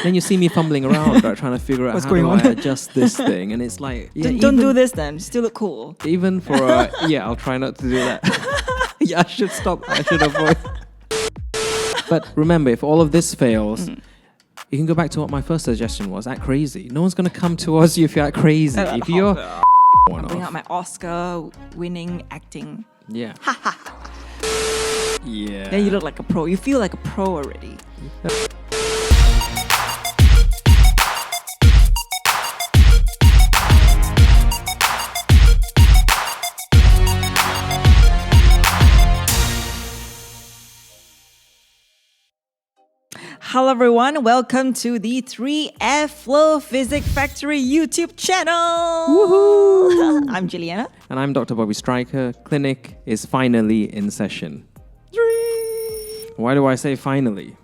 then you see me fumbling around, right, trying to figure out What's how going do on? I adjust this thing. And it's like, Don't do this then. Still look cool. Even for I'll try not to do that. I should stop. I should avoid. But remember, if all of this fails, you can go back to what my first suggestion was. Act crazy. No one's going to come towards you if you act crazy. If you're bring out my Oscar-winning acting. Yeah. Yeah. Then you look like a pro. You feel like a pro already. Hello everyone, welcome to the 3F Flow Physics Factory YouTube channel. Woohoo! I'm Juliana. And I'm Dr. Bobby Stryker. Clinic is finally in session. Why do I say finally?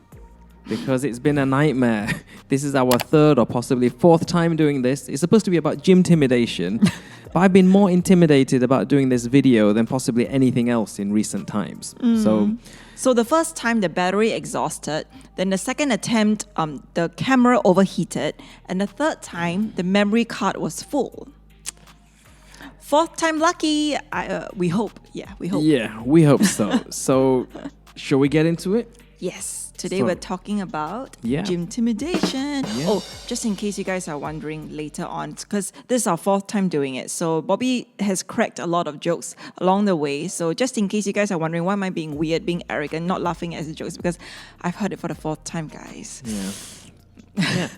Because it's been a nightmare. This is our third or possibly fourth time doing this. It's supposed to be about gymtimidation, but I've been more intimidated about doing this video than possibly anything else in recent times. So the first time the battery exhausted, then the second attempt the camera overheated, and the third time the memory card was full. Fourth time lucky, we hope. Yeah, we hope. Yeah, we hope so. So, shall we get into it? Yes. Today we're talking about Gymtimidation. Yeah. Oh, just in case you guys are wondering later on, because this is our fourth time doing it. So Bobby has cracked a lot of jokes along the way. So just in case you guys are wondering, why am I being weird, being arrogant, not laughing at the jokes? Because I've heard it for the fourth time, guys. Yeah.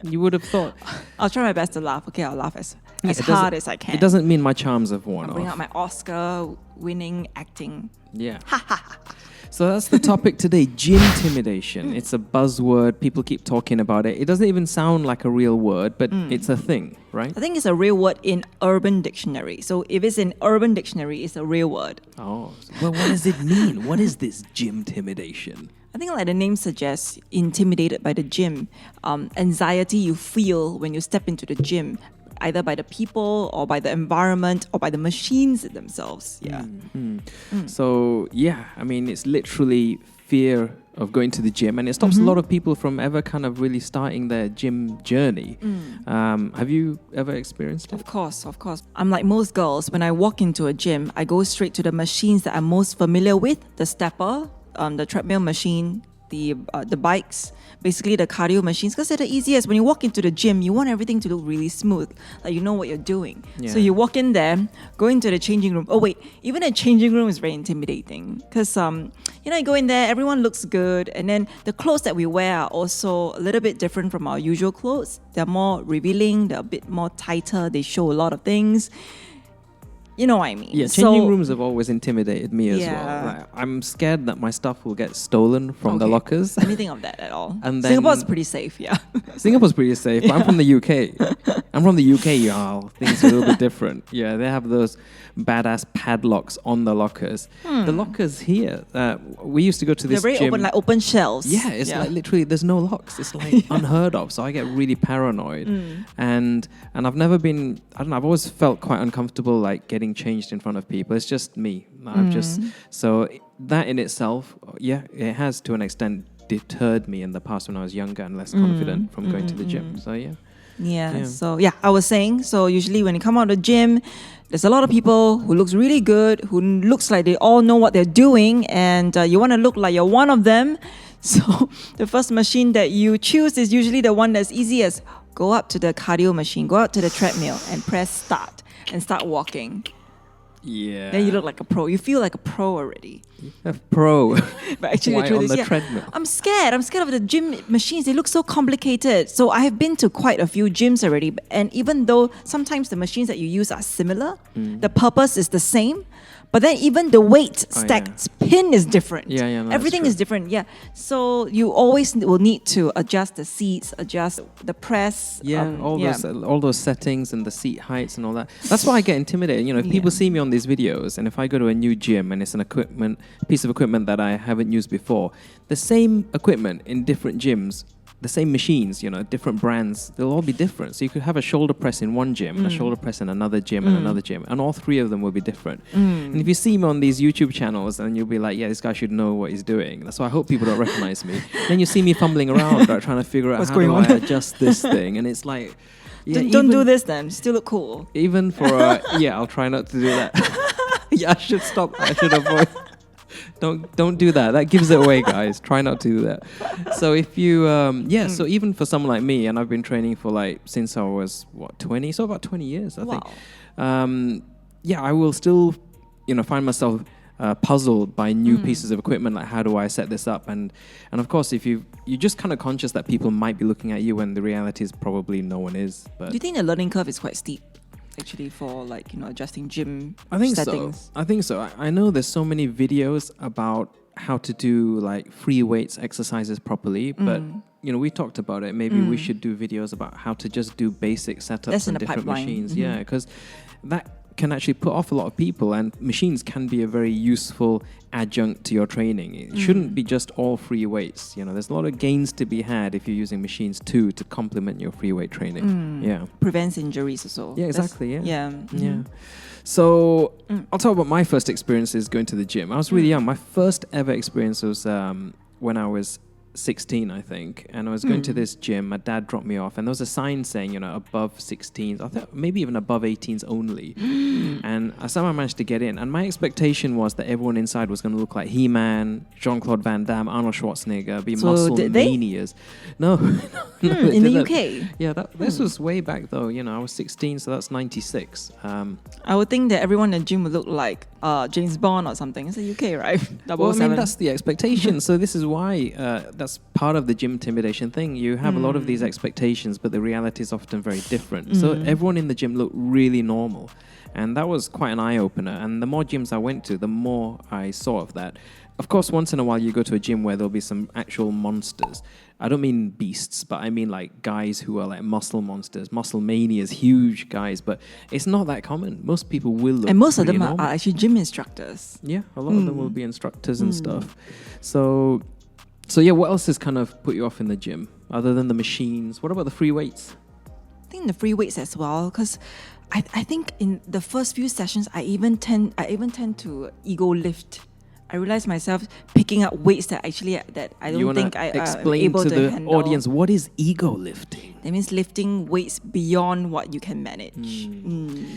You would have thought. I'll try my best to laugh. Okay, I'll laugh as hard as I can. It doesn't mean my charms have worn off. Bring out my Oscar-winning acting. Yeah. So that's the topic today, gymtimidation. It's a buzzword. People keep talking about it. It doesn't even sound like a real word, but it's a thing, right? I think it's a real word in Urban Dictionary. So if it's in Urban Dictionary, it's a real word. Oh, well, what does it mean? What is this gymtimidation? I think like the name suggests, intimidated by the gym. Anxiety you feel when you step into the gym, either by the people or by the environment or by the machines themselves. Yeah. So, I mean, it's literally fear of going to the gym, and it stops a lot of people from ever kind of really starting their gym journey. Have you ever experienced it? Of course. I'm like most girls. When I walk into a gym, I go straight to the machines that I'm most familiar with, the stepper, the treadmill machine, the bikes, basically the cardio machines, because they're the easiest. When you walk into the gym, you want everything to look really smooth, like you know what you're doing. Yeah. So you walk in there, go into the changing room. Oh wait, even a changing room is very intimidating because you go in there, everyone looks good, and then the clothes that we wear are also a little bit different from our usual clothes. They're more revealing, they're a bit more tighter, they show a lot of things. You know what I mean? Yeah, changing rooms have always intimidated me as well. Like, I'm scared that my stuff will get stolen from the lockers. Anything of that at all. And then, Singapore's pretty safe, yeah. Singapore's pretty safe, but I'm from the UK. I'm from the UK, y'all. Things are a little bit different. Yeah, they have those badass padlocks on the lockers. The lockers here, we used to go to this They're very gym. open, like open shells. Yeah, it's like literally there's no locks. It's like unheard of. So I get really paranoid. And I've never been, I've always felt quite uncomfortable like getting changed in front of people. It's just me. So that in itself, it has to an extent deterred me in the past when I was younger and less confident from going to the gym. So So I was saying, so usually when you come out of the gym, there's a lot of people who looks really good, who looks like they all know what they're doing, and you want to look like you're one of them. So the first machine that you choose is usually the one that's easiest. Go up to the cardio machine, go out to the treadmill and press start and start walking. Yeah. Then you look like a pro. You feel like a pro already. A pro. But actually, Why the truth on is, the treadmill? I'm scared of the gym machines. They look so complicated. So I have been to quite a few gyms already. And even though sometimes the machines that you use are similar, the purpose is the same. But then even the weight stacked pin is different. No, everything is different. Yeah. So you always will need to adjust the seats, adjust the press. All those settings and the seat heights and all that. That's why I get intimidated. If people see me on these videos, and if I go to a new gym and it's piece of equipment that I haven't used before, the same equipment in different gyms the same machines, different brands, they'll all be different. So you could have a shoulder press in one gym and a shoulder press in another gym and another gym, and all three of them will be different. And if you see me on these YouTube channels, and you'll be like, yeah, this guy should know what he's doing. So I hope people don't recognize me. Then you see me fumbling around, right, trying to figure out how do I adjust this thing. And it's like, yeah, don't do this then. Still look cool. Even for, I'll try not to do that. Yeah, I should stop. I should avoid. Don't do that. That gives it away, guys. Try not to do that. So if you, so even for someone like me, and I've been training for since I was 20, so about 20 years, I think. I will still, find myself puzzled by new pieces of equipment. Like, how do I set this up? And of course, if you're just kind of conscious that people might be looking at you, when the reality is probably no one is. But do you think the learning curve is quite steep? Actually, for adjusting gym settings. I think so. I know there's so many videos about how to do free weights exercises properly, but we talked about it. Maybe we should do videos about how to just do basic setups on different machines. Yeah, because that can actually put off a lot of people, and machines can be a very useful adjunct to your training. It shouldn't be just all free weights. There's a lot of gains to be had if you're using machines too to complement your free weight training. Yeah, prevents injuries also. Yeah, exactly. Yeah. So I'll talk about my first experiences going to the gym. I was really young. My first ever experience was when I was 16, I think, and I was going to this gym. My dad dropped me off, and there was a sign saying, above 16s, I thought maybe even above 18s only. And I somehow managed to get in, and my expectation was that everyone inside was going to look like He-Man, Jean-Claude Van Damme, Arnold Schwarzenegger, be muscle manias. No, in the UK. Yeah, this was way back though. I was 16, so that's 96. I would think that everyone in the gym would look like James Bond or something. It's the UK, right? 007. Well, I mean, that's the expectation. So this is why that's part of the gym intimidation thing. You have a lot of these expectations, but the reality is often very different. So everyone in the gym looked really normal. And that was quite an eye-opener. And the more gyms I went to, the more I saw of that. Of course, once in a while you go to a gym where there'll be some actual monsters. I don't mean beasts, but I mean guys who are muscle monsters, muscle manias, huge guys. But it's not that common. Most people will look. And most of them normal. are actually gym instructors. Yeah, a lot of them will be instructors and stuff. So what else has kind of put you off in the gym other than the machines? What about the free weights? I think the free weights as well, because I think in the first few sessions I even tend to ego lift. I realized myself picking up weights that I don't think I am able to handle. Explain to the audience, what is ego lifting? That means lifting weights beyond what you can manage.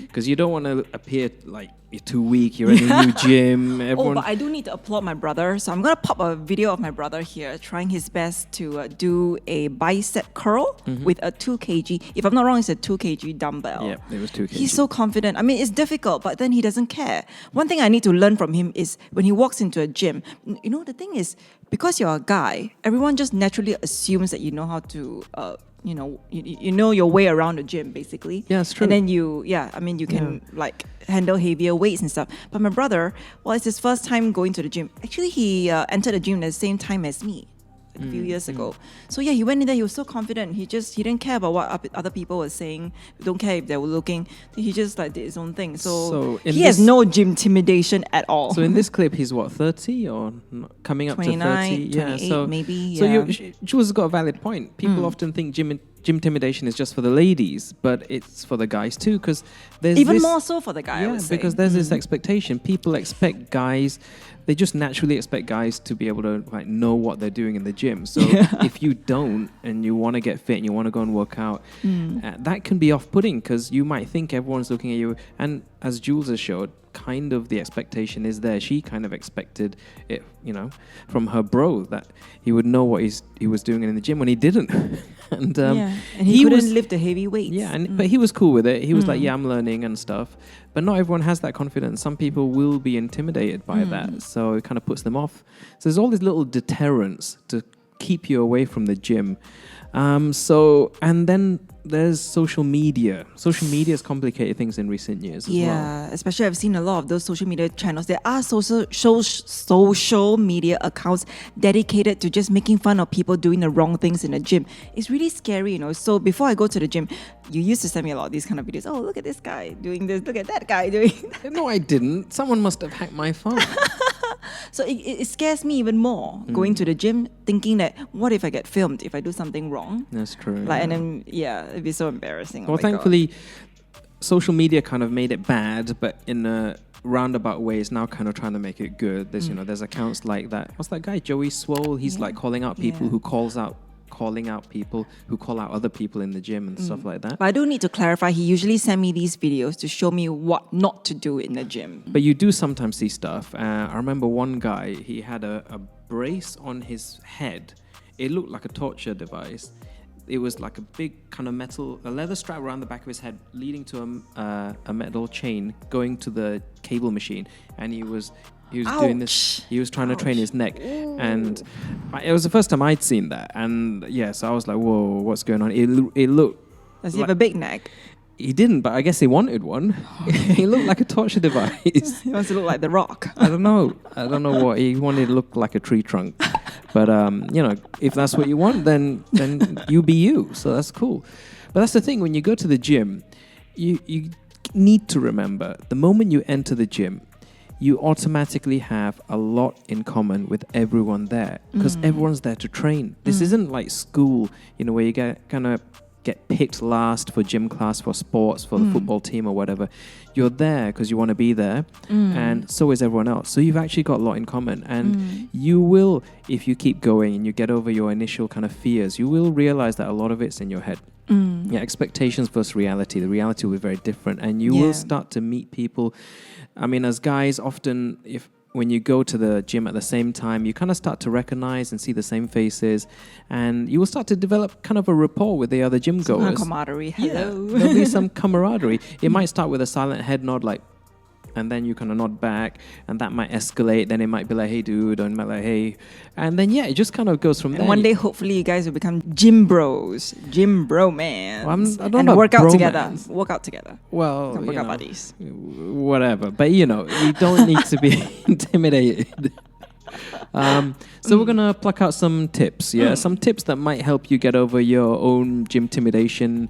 Because you don't want to appear like you're too weak, you're in a new gym. But I do need to applaud my brother. So I'm going to pop a video of my brother here trying his best to do a bicep curl with a 2 kg. If I'm not wrong, it's a 2 kg dumbbell. Yeah, it was 2 kg. He's so confident. I mean, it's difficult, but then he doesn't care. One thing I need to learn from him is when he walks into a gym, the thing is, because you're a guy, everyone just naturally assumes that you know how to... you know your way around the gym, basically. Yeah, it's true. And then you can handle heavier weights and stuff. But my brother, it's his first time going to the gym. Actually, he entered the gym at the same time as me a few years ago. So yeah, he went in there. He was so confident. He didn't care about what other people were saying. Don't care if they were looking. He just did his own thing. So he has no gymtimidation at all. So in this clip, he's 30 or coming up to 30? 28 maybe. Yeah. So Jules has got a valid point. People often think Gymtimidation is just for the ladies, but it's for the guys too, because there's even more so for the guy. Yeah, because there's this expectation. People expect guys. They just naturally expect guys to be able to know what they're doing in the gym. So if you don't and you want to get fit and you want to go and work out, that can be off-putting because you might think everyone's looking at you. And as Jules has showed, kind of the expectation is there. She kind of expected it, from her bro that he would know what he was doing in the gym when he didn't. and he couldn't lift the heavy weights. Yeah, but he was cool with it. He was like, yeah, I'm learning and stuff. But not everyone has that confidence. Some people will be intimidated by that. So it kind of puts them off. So there's all these little deterrents to keep you away from the gym. And then there's social media. Social media has complicated things in recent years as well. Yeah, especially I've seen a lot of those social media channels. There are social media accounts dedicated to just making fun of people doing the wrong things in the gym. It's really scary, So before I go to the gym, you used to send me a lot of these kind of videos. Oh, look at this guy doing this. Look at that guy doing that. No, I didn't. Someone must have hacked my phone. So it scares me even more going to the gym, thinking that what if I get filmed if I do something wrong? That's true. Like, and then it'd be so embarrassing. Well, thankfully, social media kind of made it bad, but in a roundabout way, it's now kind of trying to make it good. There's there's accounts like that. What's that guy, Joey Swole? He's like calling out people who calling out people who call out other people in the gym and stuff like that. But I do need to clarify, he usually send me these videos to show me what not to do in the gym. But you do sometimes see stuff. I remember one guy, he had a brace on his head. It looked like a torture device. It was like a big kind of a leather strap around the back of his head, leading to a metal chain going to the cable machine. And he was doing this. He was trying to train his neck, and it was the first time I'd seen that. And so I was like, "Whoa, what's going on?" It looked. Does he have a big neck? He didn't, but I guess he wanted one. He looked like a torture device. He wants to look like The Rock. I don't know what he wanted to look like, a tree trunk. But if that's what you want, then you be you. So that's cool. But that's the thing, when you go to the gym, you need to remember the moment you enter the gym, you automatically have a lot in common with everyone there, because everyone's there to train. This isn't like school, where you get picked last for gym class, for sports, for the football team or whatever. You're there because you want to be there, and so is everyone else. So you've actually got a lot in common, and you will, if you keep going and you get over your initial kind of fears, you will realize that a lot of it's in your head. Expectations versus reality. The reality will be very different, and you will start to meet people. I mean, as guys, often when you go to the gym at the same time, you kind of start to recognize and see the same faces, and you will start to develop kind of a rapport with the other gym goers. Some camaraderie. Hello. There'll be some camaraderie. It might start with a silent head nod, like, and then you kind of nod back, and that might escalate. Then it might be like, "Hey, dude," and it might be like, "Hey," and then it just kind of goes from there. And one day, hopefully, you guys will become gym bros, gym bro man, I don't know, work out together. bromance. Work out together. Well, Work out buddies. Whatever. But you don't need to be intimidated. So we're gonna pluck out some tips. Some tips that might help you get over your own gymtimidation.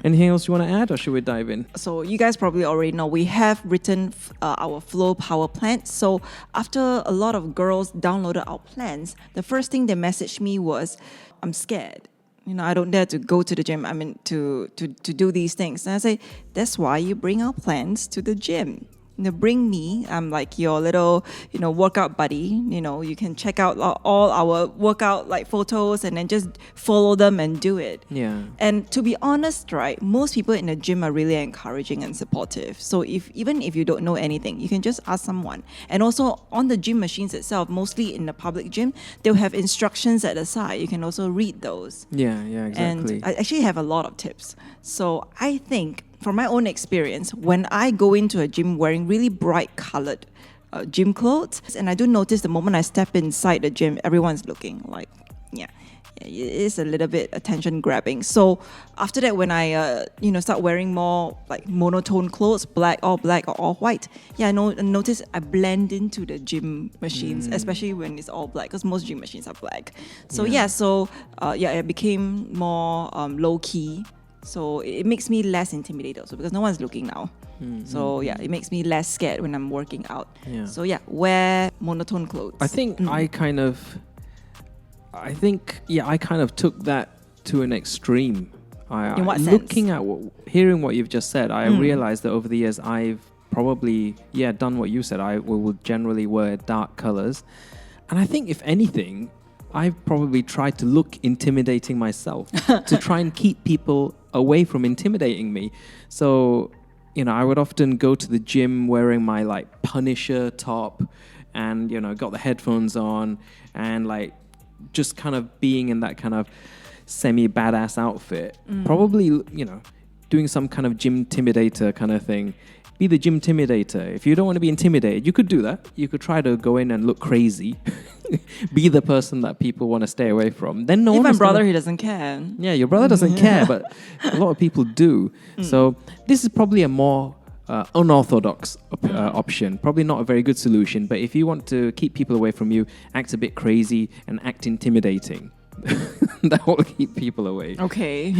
Anything else you want to add, or should we dive in? So you guys probably already know we have written our Flow Power plan. So after a lot of girls downloaded our plans, the first thing they messaged me was, "I'm scared. I don't dare to go to the gym. I mean, to do these things." And I say, that's why you bring our plans to the gym. Bring me. I'm like your little, workout buddy. You can check out all our workout like photos and then just follow them and do it. Yeah. And to be honest, right, most people in the gym are really encouraging and supportive. So even if you don't know anything, you can just ask someone. And also on the gym machines itself, mostly in the public gym, they'll have instructions at the side. You can also read those. Yeah, exactly. And I actually have a lot of tips. So I think, from my own experience, when I go into a gym wearing really bright colored gym clothes, and I do notice the moment I step inside the gym, everyone's looking like, it is a little bit attention grabbing. So after that, when I start wearing more like monotone clothes, all black or all white, I notice I blend into the gym machines, especially when it's all black, because most gym machines are black. So it became more low key. So it makes me less intimidated also, because no one's looking now. So it makes me less scared when I'm working out. So wear monotone clothes. I think I kind of took that to an extreme. In what sense? Hearing what you've just said, I realized that over the years I've probably done what you said. I will generally wear dark colors, and I think if anything, I've probably tried to look intimidating myself to try and keep people away from intimidating me. So, I would often go to the gym wearing my like Punisher top and, got the headphones on and like just kind of being in that kind of semi-badass outfit. Probably, doing some kind of Gymtimidator kind of thing. Be the Gymtimidator. If you don't want to be intimidated, you could do that. You could try to go in and look crazy. Be the person that people want to stay away from. Then no one. Even my brother, he doesn't care. Yeah, your brother doesn't care, but a lot of people do. So this is probably a more unorthodox option. Probably not a very good solution. But if you want to keep people away from you, act a bit crazy and act intimidating. that will keep people away. Okay.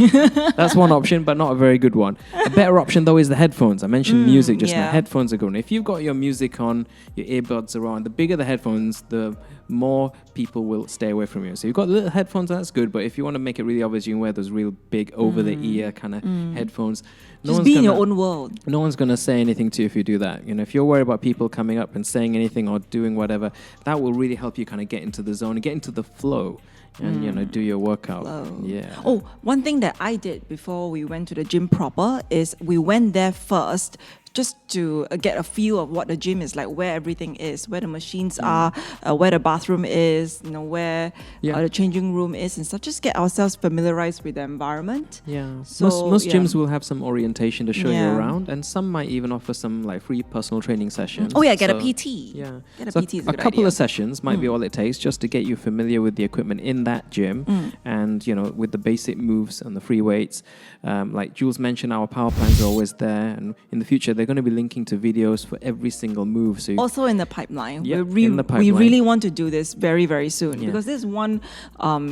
That's one option, but not a very good one. A better option, though, is the headphones. I mentioned music just now. Headphones are good. If you've got your music on, your earbuds are on, the bigger the headphones, the more people will stay away from you. So you've got little headphones, that's good. But if you want to make it really obvious, you can wear those real big over-the-ear kind of headphones. Just be in your own world. No one's going to say anything to you if you do that. You know, if you're worried about people coming up and saying anything or doing whatever, that will really help you kind of get into the zone and get into the flow. And, you know, do your workout. Yeah. Oh, one thing that I did before we went to the gym proper is we went there first just to get a feel of what the gym is like, where everything is, where the machines are, where the bathroom is, you know, where the changing room is and stuff. Just get ourselves familiarized with the environment. Yeah. So most gyms will have some orientation to show you around, and some might even offer some like free personal training sessions. Oh yeah, get a PT. Yeah. Get a PT is a good couple idea. of sessions might be all it takes just to get you familiar with the equipment in that gym and, you know, with the basic moves and the free weights. Like Jules mentioned, our power plans are always there, and in the future they're going to be linking to videos for every single move. So also in the pipeline. Yeah, in the pipeline. We really want to do this very, very soon because this is one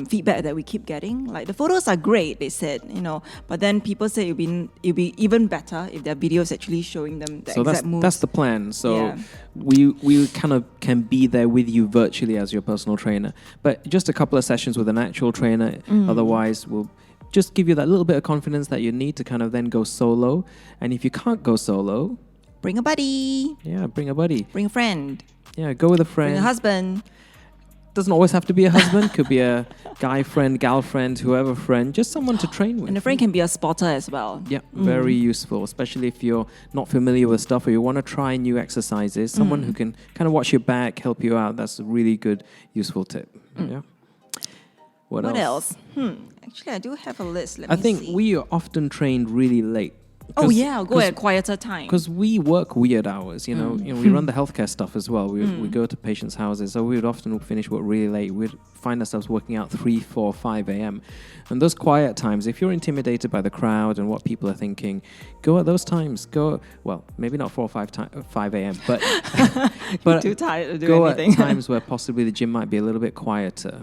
feedback that we keep getting. Like the photos are great, they said, you know, but then people say it'd be even better if there are videos actually showing them the exact moves. That's the plan. So we kind of can be there with you virtually as your personal trainer, but just a couple of sessions with an actual trainer. Otherwise, we'll just give you that little bit of confidence that you need to kind of then go solo. And if you can't go solo, bring a buddy. Yeah, bring a buddy. Bring a friend. Yeah, go with a friend. Bring a husband. Doesn't always have to be a husband. Could be a guy friend, gal friend, whoever friend. Just someone to train with. And the friend can be a spotter as well. Yeah, very useful, especially if you're not familiar with stuff or you want to try new exercises. Someone who can kind of watch your back, help you out. That's a really good, useful tip. Yeah. What else? Actually, I do have a list. I think we are often trained really late. Go at a quieter time. Because we work weird hours, you know. We run the healthcare stuff as well. We go to patients' houses, so we would often finish work really late. We'd find ourselves working out 3, 4, 5 a.m. And those quiet times, if you're intimidated by the crowd and what people are thinking, go at those times. Well, maybe not 4 or 5 a.m., but but too tired to do go anything. At times where possibly the gym might be a little bit quieter.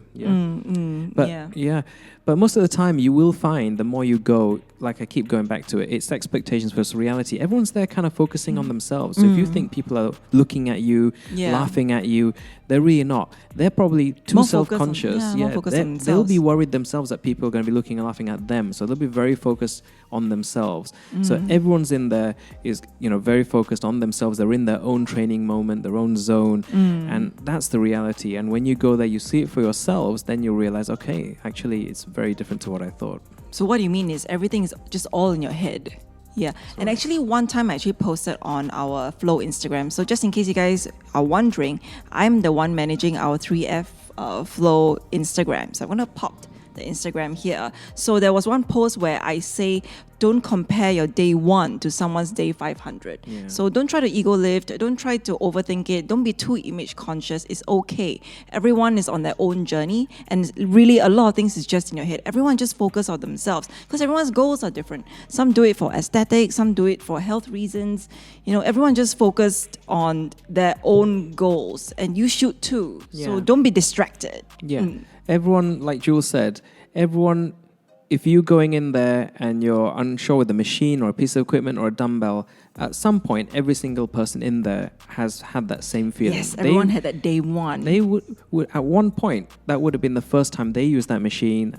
But most of the time you will find the more you go, like I keep going back to it, it's expectations versus reality. Everyone's there kind of focusing on themselves. So if you think people are looking at you, laughing at you, they're really not. They're probably too self-conscious. They'll be worried themselves that people are going to be looking and laughing at them. So they'll be very focused on themselves. So everyone's in there is, you know, very focused on themselves. They're in their own training moment, their own zone. And that's the reality. And when you go there, you see it for yourselves, then you'll realize, okay, actually it's very different to what I thought. So what you mean is everything is just all in your head. Yeah. And actually one time I actually posted on our Flow Instagram. So just in case you guys are wondering, I'm the one managing our 3F Flow Instagram. So I'm going to pop the Instagram here. So there was one post where I say, don't compare your day 1 to someone's day 500. Yeah. So don't try to ego lift. Don't try to overthink it. Don't be too image conscious. It's okay. Everyone is on their own journey. And really a lot of things is just in your head. Everyone just focus on themselves because everyone's goals are different. Some do it for aesthetics. Some do it for health reasons. You know, everyone just focused on their own goals and you should too. Yeah. So don't be distracted. Yeah. Everyone, like Jules said, if you're going in there and you're unsure with a machine or a piece of equipment or a dumbbell, at some point, every single person in there has had that same feeling. Yes, everyone had that day 1. They would at one point, that would have been the first time they used that machine,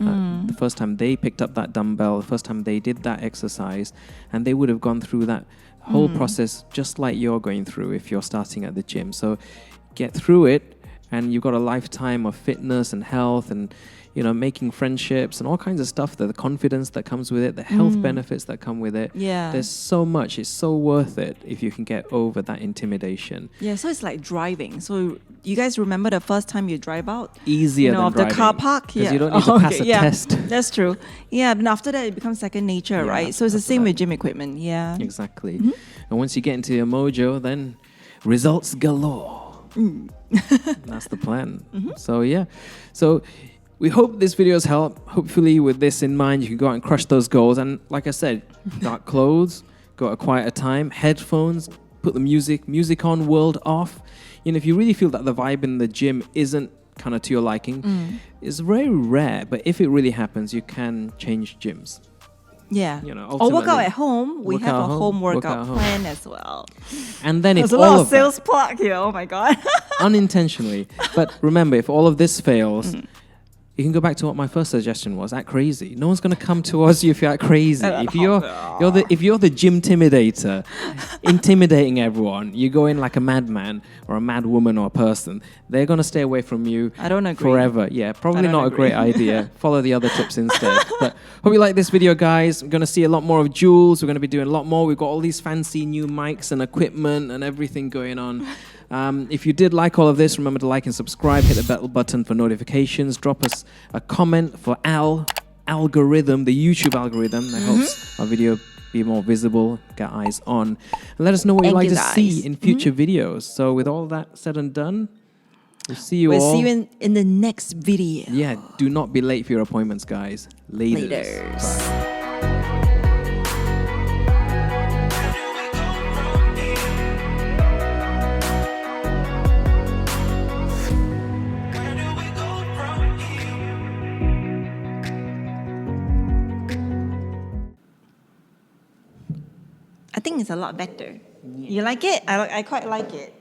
the first time they picked up that dumbbell, the first time they did that exercise, and they would have gone through that whole process just like you're going through if you're starting at the gym. So get through it, and you've got a lifetime of fitness and health and, you know, making friendships and all kinds of stuff, the confidence that comes with it, the health benefits that come with it. Yeah. There's so much. It's so worth it if you can get over that intimidation. Yeah, so it's like driving. So you guys remember the first time you drive out? Easier than driving. Of the car park? Because you don't need to pass a test. That's true. Yeah, and after that it becomes second nature, right? So it's the same with gym equipment. Yeah. Exactly. And once you get into your mojo, then results galore. That's the plan. So yeah. So we hope this video has helped. Hopefully with this in mind, you can go out and crush those goals. And like I said, dark clothes, go at a quieter time, headphones, put the music on, world off. You know, if you really feel that the vibe in the gym isn't kind of to your liking is very rare. But if it really happens, you can change gyms. Yeah. You know, or work out ultimately, at home. We work have out a at home, home work workout out at home. plan as well. And then There's if a lot all of of sales plug here. Oh my God. unintentionally, but remember, if all of this fails, you can go back to what my first suggestion was: act crazy. No one's going to come towards you if you act crazy. If you're the Gymtimidator, intimidating everyone, you go in like a madman or a mad woman or a person. They're going to stay away from you. I don't agree. Forever. Yeah, probably don't not agree. a great idea. Follow the other tips instead. But hope you like this video, guys. We're going to see a lot more of Jules. We're going to be doing a lot more. We've got all these fancy new mics and equipment and everything going on. If you did like all of this, remember to like and subscribe, hit the bell button for notifications, drop us a comment for algorithm, the YouTube algorithm that helps our video be more visible, get eyes on, and let us know what you'd like to see in future videos. So with all that said and done, we'll see you all. We'll see you in the next video. Yeah, do not be late for your appointments, guys. Laters. Bye. I think it's a lot better. You like it? I quite like it.